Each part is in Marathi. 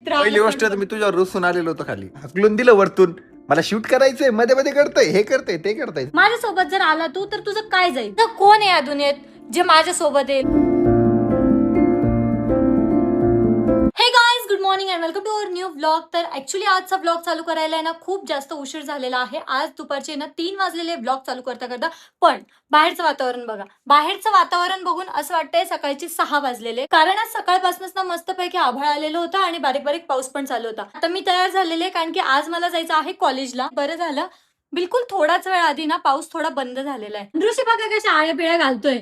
विचित्र पहिली गोष्ट मी तुझ्यावर रुसून आलेलो होतो खाली हकलून दिलं वरतून मला शूट करायचंय मध्ये मध्ये करतय हे करतय ते करतय माझ्यासोबत जर आला तू तर तुझं काय जाईल तर कोण आहे या दुनियेत जे माझ्यासोबत येईल. Hey guys good morning and welcome to our new vlog. तर ऍक्च्युली आजचा व्लॉग चालू करायला आहे ना खूप जास्त उशीर झालेला आहे. आज दुपारचे ना 3 वाजलेले व्लॉग चालू करता करता. पण बाहेरचं वातावरण बघा, बाहेरचं वातावरण बघून असं वाटतंय सकाळचे 6 वाजलेले, कारण आज सकाळपासूनच ना मस्तपैकी आभाळ आलेलं होतं आणि बारीक बारीक पाऊस पण चालू होता. आता मी तयार झालेले कारण की आज मला जायचं आहे कॉलेजला. बरं झालं बिलकुल थोडाच वेळ आधी ना पाऊस थोडा बंद झालेला आहे. दृश्य बघा कशा आळ्या पिळ्या घालतोय,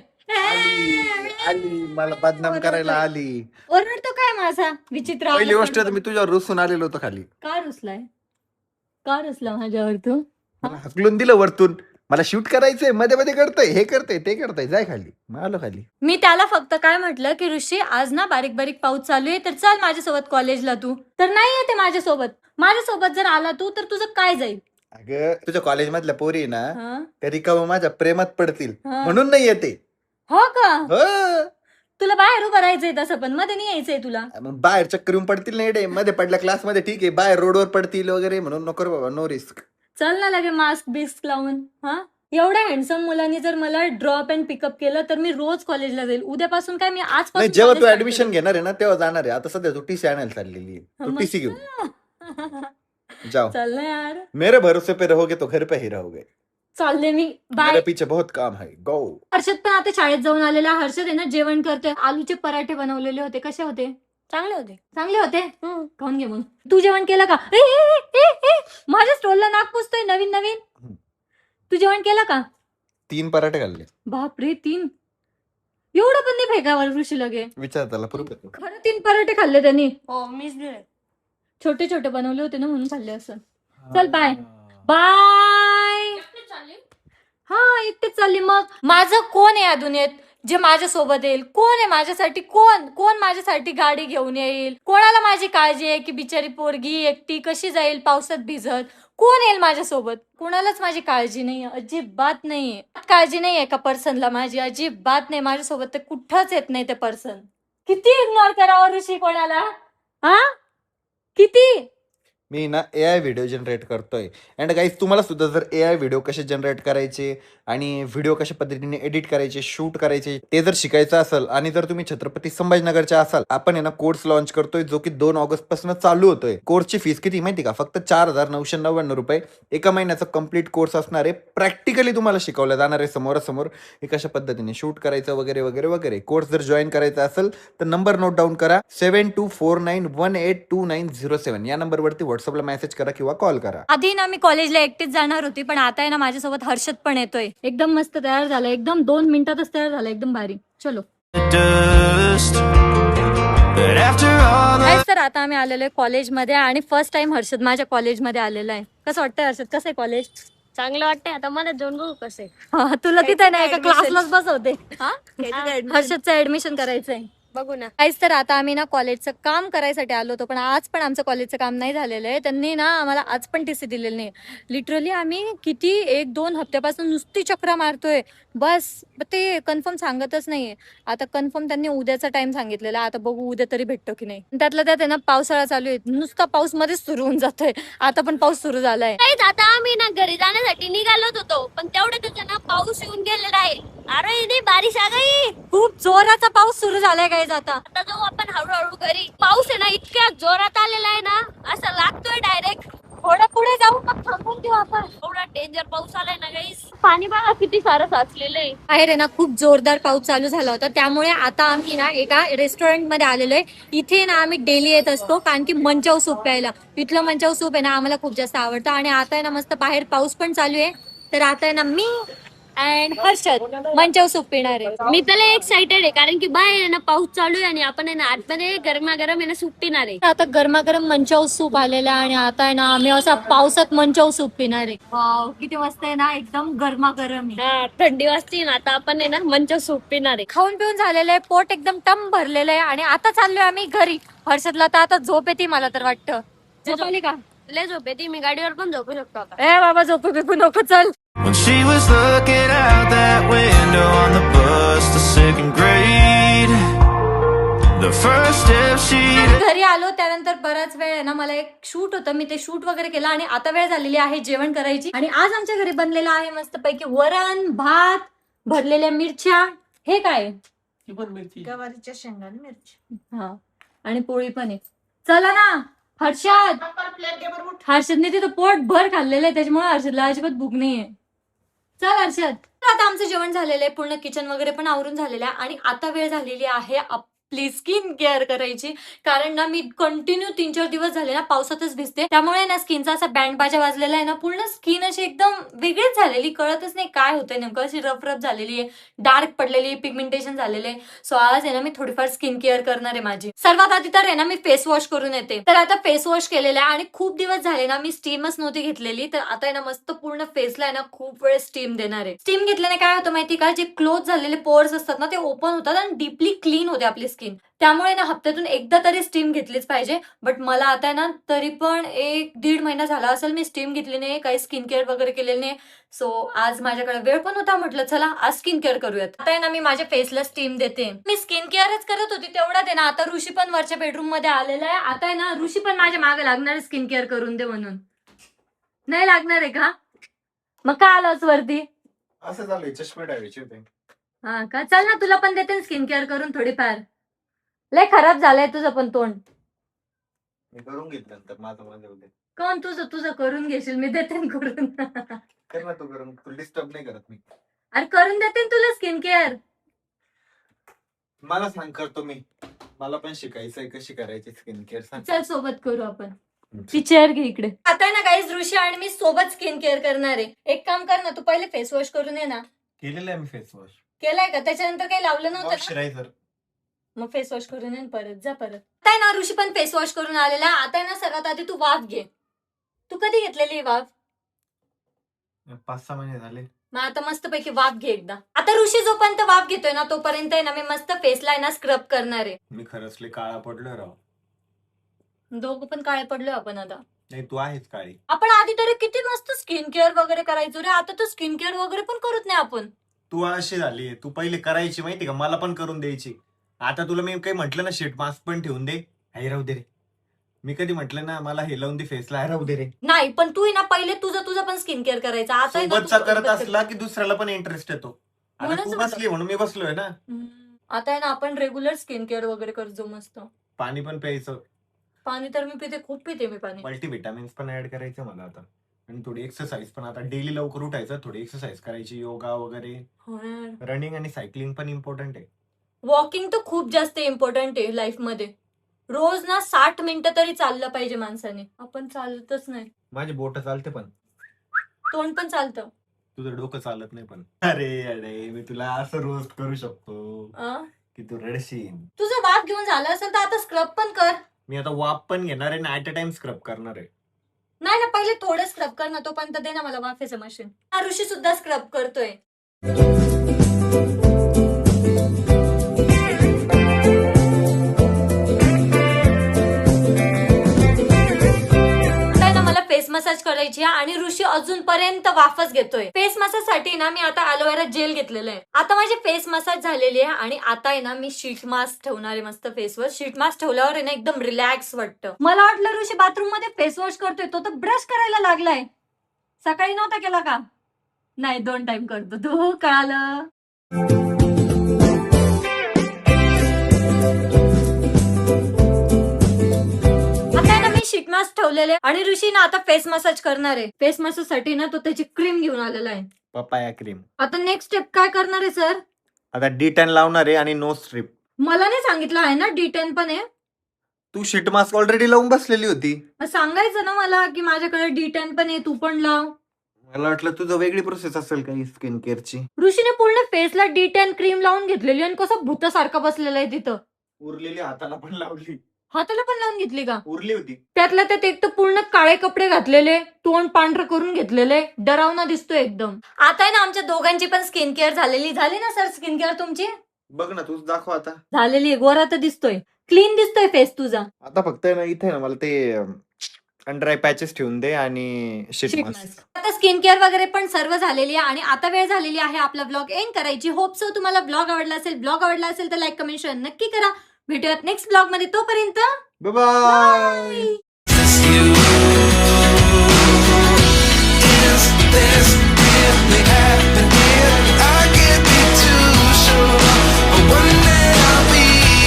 आली मला बदनाम करायला आली. ओरडतो काय माझा विचित्र. पहिली गोष्ट मी तुझ्यावर रुसून आलेलो होतो खाली. का रुसलाय, का रुसला माझ्यावर तू? मला हकलून दिलं वरतून मला शूट करायचंय मध्ये मध्ये करतय हे करतय ते करतय जाय खाली. मग आलो खाली. मी त्याला फक्त काय म्हटलं की ऋषी आज ना बारीक बारीक पाऊस चालू आहे तर चल माझ्यासोबत कॉलेजला. तू तर नाही येते माझ्यासोबत जर आला तू तर तुझं काय जाईल. अगं तुझ्या कॉलेज मधल्या पोरी ना कधी का माझ्या प्रेमात पडतील म्हणून नाही येते. हो का? हो. तुला बाहेर उभं राहायचंय तसं पण मध्ये नाही यायचंय तुला. मग बाहेर चक्कर येऊन पडतील नाही डे मध्ये पडल्या क्लास मध्ये ठीक आहे बाहेर रोडवर पडतील वगैरे म्हणून नको रे बाबा नो रिस्क. चल ना लगे मास्क बिस्क लावून. एवढ्या हँडसम मुलांनी जर मला ड्रॉप अँड पिकअप केलं तर मी रोज कॉलेजला जाईल. उद्यापासून काय मी आजपासून जेव्हा तू ऍडमिशन घेणार आहे ना तेव्हा जाणार आहे. आता सध्या तू टीसी आणायला चाललेली आहे. तू टीसी घेऊ जाओ. चल ना यार, मेरे भरोसे पे रहोगे तो घर पे ही रहोगे. चालले मी. बाय. मेरे पीछे बहुत काम है गो. हर्षद पण आता शाळेत जाऊन आलेला. हर्षद आहे ना जेवण करतोय. आलूचे पराठे बनवलेले होते. कसे होते? चांगले होते. खाऊन घे मग. तू जेवण केलं का? ए, ए, ए, ए, माझ्या स्टॉलला नाक पुसतोय नवीन. तू जेवण केलं का? 3 पराठे खाल्ले. बापरे 3? एवढं पण नाही फेकावर ऋषी लगे. विचार त्याला प्रूफ आहे. खरं 3 पराठे खाल्ले त्यांनी. हो मीच दिले. छोटे छोटे बनवले होते ना म्हणून खाल्ले असं. चल बाय बाय. हा एकटेच चालली. मग माझं कोण आहे या दुनियेत जे माझ्यासोबत येईल? कोण आहे माझ्यासाठी? कोण माझ्यासाठी गाडी घेऊन येईल? कोणाला माझी काळजी आहे की बिचारी पोरगी एकटी कशी जाईल पावसात भिजत? कोण येईल माझ्यासोबत? कोणालाच माझी काळजी नाहीये, अजिबात नाहीये. काळजी नाहीये का पर्सनला माझी? अजिबात नाही. माझ्यासोबत ते कुठंच येत नाही ते पर्सन. किती इग्नोर करावं ऋषी कोणाला? किती? मी ना AI व्हिडिओ जनरेट करतोय. अँड गाईज तुम्हाला सुद्धा जर AI व्हिडिओ कसे जनरेट करायचे आणि व्हिडिओ कशा पद्धतीने एडिट करायचे शूट करायचे ते जर शिकायचं असेल आणि जर तुम्ही छत्रपती संभाजीनगरच्या असाल आपण आहे ना कोर्स लॉन्च करतोय जो की 2 ऑगस्ट पासून चालू होतोय. कोर्सची फीस किती माहिती का? फक्त 4,999 रुपये. एका महिन्याचा कम्प्लीट कोर्स असणार आहे. प्रॅक्टिकली तुम्हाला शिकवलं जाणार आहे समोरासमोर हे कशा पद्धतीने शूट करायचं वगैरे वगैरे वगैरे. कोर्स जर जॉईन करायचा असेल तर नंबर नोट डाऊन करा 7249182907 या नंबरवरती व्हॉट्सअपला मेसेज करा किंवा कॉल करा. आधी ना मी कॉलेजला एकटीच जाणार होती पण आता आहे ना माझ्यासोबत हर्षद पण येतोय. एकदम मस्त तयार झाला. एकदम 2 मिनिटातच तयार झाला. एकदम भारी. चलो. तर आता आम्ही आलेलो आहे कॉलेजमध्ये आणि फर्स्ट टाइम हर्षद माझ्या कॉलेजमध्ये आलेला आहे. कसं वाटतंय हर्षद? कसं आहे कॉलेज? चांगलं वाटतंय. आता मला जाऊन बघू कसं. तुला तिथे नाही का क्लासलाच बसवते. हर्षदचं ऍडमिशन करायचंय. बघू ना. काहीच तर आता आम्ही ना कॉलेजचं काम करायसाठी आलो होतो पण आज पण आमचं कॉलेजचं काम नाही झालेलं आहे. त्यांनी ना आम्हाला आज पण टीसी दिलेली नाही. लिटरली आम्ही किती 1-2 हप्त्यापासून नुसती चक्रा मारतोय बस. ते कन्फर्म सांगतच नाहीये. आता कन्फर्म त्यांनी उद्याचा टाइम सांगितलेला. आता बघू उद्या तरी भेटतो की नाही. त्यातलं त्यात आहे ना पावसाळा चालू आहे. नुसता पाऊस मध्येच सुरू होऊन जातोय. आता पण पाऊस सुरू झालाय. आता आम्ही ना घरी जाण्यासाठी निघालोच होतो पण तेवढ्यात ना पाऊस येऊन गेलेला आहे. अरे इथे बारिश आ गई. खूप जोराचा पाऊस सुरू झालाय काय आता. आता जाऊ आपण हळूहळू घरी. पाऊस आहे ना इतक्या जोरात आलेला आहे ना असं लागतोय डायरेक्ट. थोडं पुढे जाऊ मग थांबून घेऊ आपण. एवढा डेंजर पाऊस आलाय ना गाईस. पाणी बघा किती सारं साचलेलं आहे. बाहेर आहे ना खूप जोरदार पाऊस चालू झाला होता त्यामुळे आता आम्ही ना एका रेस्टॉरंट मध्ये आलेलो आहे. इथे ना आम्ही डेली येत असतो कारण की मंचाव सूप प्यायला. इथलं मंचाव सूप आहे ना आम्हाला खूप जास्त आवडतं आणि आता आहे ना मस्त बाहेर पाऊस पण चालू आहे तर आता आहे ना मी अँड हर्षद मंचाव सूप पिणार आहे. मी त्याला एक्साइटेड आहे कारण की बाहेर ना पाऊस चालू आहे आणि आपण आहे ना आतमध्ये गरमागरम आहे ना सूप पिणार आहे. आता गरमागरम मंचाव सूप आलेला आणि आता आहे ना आम्ही असा पावसात मंचाव सूप पिणार आहे. वाव किती मस्त आहे ना. एकदम गरमागरम आहे. थंडी वाजते ना आता आपण आहे ना मंचाव सूप पिणार आहे. खाऊन पिऊन झालेलं आहे. पोट एकदम टम भरलेलं आहे आणि आता चाललोय आम्ही घरी. हर्षदला तर आता झोप येते मला तर वाटतं. झोप आली का? लय झोप येते. मी गाडीवर पण झोपू शकतो आता. ए बाबा झोपू बिपू नको चल. When she was looking out that window on the bus to second grade, The first step she घरी आलो त्यानंतर बराच वेळ आहे ना, मला एक शूट होतं, मी ते शूट वगैरे केलं आणि आता वेळ झालेली आहे जेवण करायची. आणि आज आमच्या घरी बनलेलं आहे मस्त पैकी वरण भात, भरलेल्या मिरच्या. हे काय? गवारीच्या शेंगा आणि मिरची. हा, आणि पोळी पण आहे. चला ना हर्षद. हर्षदने तिथं पोट भर खाल्लेलं आहे, त्याच्यामुळे हर्षदला अजिबात भूक नाहीये. चल हर्षद. तर आता आमचं जेवण झालेलं आहे, पूर्ण किचन वगैरे पण आवरून झालेलं आहे आणि आता वेळ झालेली आहे आपली स्किन केअर करायची. कारण ना मी कंटिन्यू 3-4 दिवस झाले ना पावसातच भिजते, त्यामुळे ना स्किनचा असा बँड बाजा वाजलेला आहे ना, पूर्ण स्किन अशी एकदम वेगळीच झालेली, कळतच नाही काय होतंय नेमकं. अशी रफ रफ झालेली आहे, डार्क पडलेली, पिगमेंटेशन झालेले. सो आज आहे ना मी थोडीफार स्किन केअर करणार आहे माझी. सर्वात आधी तर आहे ना मी फेस वॉश करून येते. तर आता फेस वॉश केलेला आहे आणि खूप दिवस झाले ना मी स्टीमच नव्हती घेतलेली, तर आता आहे ना मस्त पूर्ण फेसला आहे ना खूप वेळ स्टीम देणार आहे. स्टीम घेतल्याने काय होतं माहिती का, जे क्लोज झालेले पोर्स असतात ना ते ओपन होतात आणि डीपली क्लीन होते आपली स्किन. त्यामुळे ना हप्त्यातून एकदा तरी स्टीम घेतलीच पाहिजे. बट मला आता ना तरी पण 1-1.5 महिना झाला असेल मी स्टीम घेतली नाही, काही स्किन केअर वगैरे केलेलं नाही. सो आज माझ्याकडे वेळ पण होता, म्हटलं चला आज स्किन केअर करूयात. आता आहे ना मी माझ्या फेसला स्टीम देते. मी स्किन केअरच करत होती तेवढ्यात आहे ना आता ऋषी पण वरच्या बेडरूम मध्ये आलेला आहे. आता आहे ना ऋषी पण माझ्या मागे लागणार आहे स्किन केअर करून दे म्हणून. नाही लागणार आहे का? मग का आलोच वरती? असं चालू चष्मे टाकायचे होते. हा का? चल ना तुला पण देते स्किन केअर करून थोडीफार. लय खराब झालंय तुझं पण तोंड. मी करून घेतलं नंतर माझं उद्या. कोण तुझं करून घेशील, मी देते ना करून. कर ना तू करून, तू डिस्टर्ब नाही करत मी. अरे करून देते ना तुला स्किन केअर. मला सांग करतो मी. मला पण शिकायचंय कशी करायची स्किन केअर, सांग. चल सोबत करू आपण. ती चेअर घे इकडे. आता आहे ना गाईज ऋषी आणि मी सोबत स्किन केअर करणार आहे. एक काम कर ना, तू पहिले फेस वॉश करून ये ना. केलेलं आहे मी फेस वॉश. केलाय का? त्याच्यानंतर काही लावलं नव्हतं ना? मॉइश्चरायझर. मग फेस वॉश करून ये परत जा परत. आता आहे ना ऋषी पण फेस वॉश करून आलेला. आता आहे ना सर्वात आधी तू वाफ घे. तू कधी घेतलेली वाफ? 5-6 महिने झाले. मग आता मस्त पैकी वाफ घे एकदा. आता ऋषी जोपर्यंत वाफ घेतोय ना तोपर्यंत आहे ना मी मस्त फेसला आहे ना स्क्रब करणार आहे. मी खरंच लय काळा पडलोय राव. दोघं पण काळे पडलोय आपण आता. नाही तू आहेच काळी. आपण आधी तरी किती मस्त स्किन केअर वगैरे करायचो रे, आता तर स्किन केअर वगैरे पण करत नाही आपण. तू अशी झाली, तू पहिले करायची माहिती का, मला पण करून द्यायची. आता तुला मी काही म्हटलं ना शीट मास्क पण ठेवून दे, हे राहू दे रे. मी कधी म्हटलं ना मला हे लावून दे फेसला, राहू दे रे. नाही पण तू ना पहिले तुझं पण स्किन केअर करायचं. आता आहे ना सोबतचा तू करत असला की दुसऱ्याला पण इंटरेस्ट येतो. आता म्हणूनच तू बसली म्हणून मी बसलोय ना. आता आहे ना आपण रेग्युलर स्किन केअर वगैरे करतो मस्त. पाणी पण प्यायचं. पाणी तर मी पिते, खूप पिते मी पाणी. मल्टीव्हिटॅमिन्स पण ऍड करायचं मला आता. आणि थोडी एक्सरसाइज पण आता डेली लवकर उठायचं, थोडी एक्सरसाइज करायची, योगा वगैरे. हो यार. रनिंग आणि सायकलिंग पण इम्पॉर्टंट आहे. वॉकिंग तर खूप जास्त इम्पॉर्टंट आहे लाईफ मध्ये. रोज ना 60 मिनिटं तरी चाललं पाहिजे माणसाने. आपण चालतच नाही. माझी बोट चालते पण तोंड पण चालतं. तुझं डोकं चालत नाही पण. अरे अरे मी तुला असं रोस्ट करू शकतो की तू रडशील. तुझं वाफ घेऊन झालं असेल तर आता स्क्रब पण कर. मी आता वाफ पण घेणार आहे ना, ऍट अ टाइम स्क्रब करणार आहे. नाही ना पहिले थोडं स्क्रब कर ना, तोपर्यंत दे ना मला वाफेचं मशीन. ऋषी सुद्धा स्क्रब करतोय. फेस मसाज करायची आणि ऋषी अजूनपर्यंत वाफच घेतोय. फेस मसाज साठी ना मी आता अलोवेरा जेल घेतलेलं आहे. आता माझी फेस मसाज झालेली आहे आणि आता आहे ना मी शीट मास्क ठेवणार आहे मस्त फेसवर. शीट मास्क ठेवल्यावर आहे ना एकदम रिलॅक्स वाटतं. मला वाटलं ऋषी बाथरूम मध्ये फेस वॉश करतोय, तो तर ब्रश करायला लागलाय. सकाळी नव्हता केला का? नाही 2 टाइम करतो तू, कळालं. शीट मास्क ठेवलेले आणि ऋषी ना आता फेस मसाज करणार आहे. फेस मसाज साठी ना तो त्याची क्रीम घेऊन आलेला आहे, पपाया क्रीम. आता नेक्स्ट स्टेप काय करणार आहे सर? आता D10 लावणार आहे आणि नो स्ट्रिप. मला नाही सांगितलं आहे ना D10 पण आहे. तू शीट मास्क ऑलरेडी लावून बसलेली होती. सांगायचं ना मला की माझ्याकडे D10 पण आहे, तू पण लाव. मला वाटलं तुझं वेगळी प्रोसेस असेल काही स्किन केअरची. ऋषीने पूर्ण फेसला D10 क्रीम लावून घेतलेली आणि कसं भूतासारखं बसलेलं आहे तिथं. उरलेली हाताला पण लावली. हाताला पण लावून घेतली का? उरली होती. त्यातल्या त्यात एक तर पूर्ण काळे कपडे घातलेले, तोंड पांढरं करून घेतलेले, डरावना दिसतोय एकदम. आता आहे ना आमच्या दोघांची पण स्किन केअर झालेली. झाली ना सर स्किन केअर तुमची? बघ ना तूच दाखव आता. झालेली आहे, गोरा तर दिसतोय, क्लीन दिसतोय फेस तुझा. आता फक्त ना इथे ना मला ते अंडर आय पॅचेस ठेवून दे आणि शीट मास्क. आता स्किन केअर वगैरे पण सर्व झालेली आहे आणि आता वेळ झालेली आहे आपला ब्लॉग एंड करायची. होप सो तुम्हाला ब्लॉग आवडला असेल तर लाईक कमेंट शेअर नक्की करा. भेटूयात नेक्स्ट ब्लॉग मध्ये, तोपर्यंत बाय.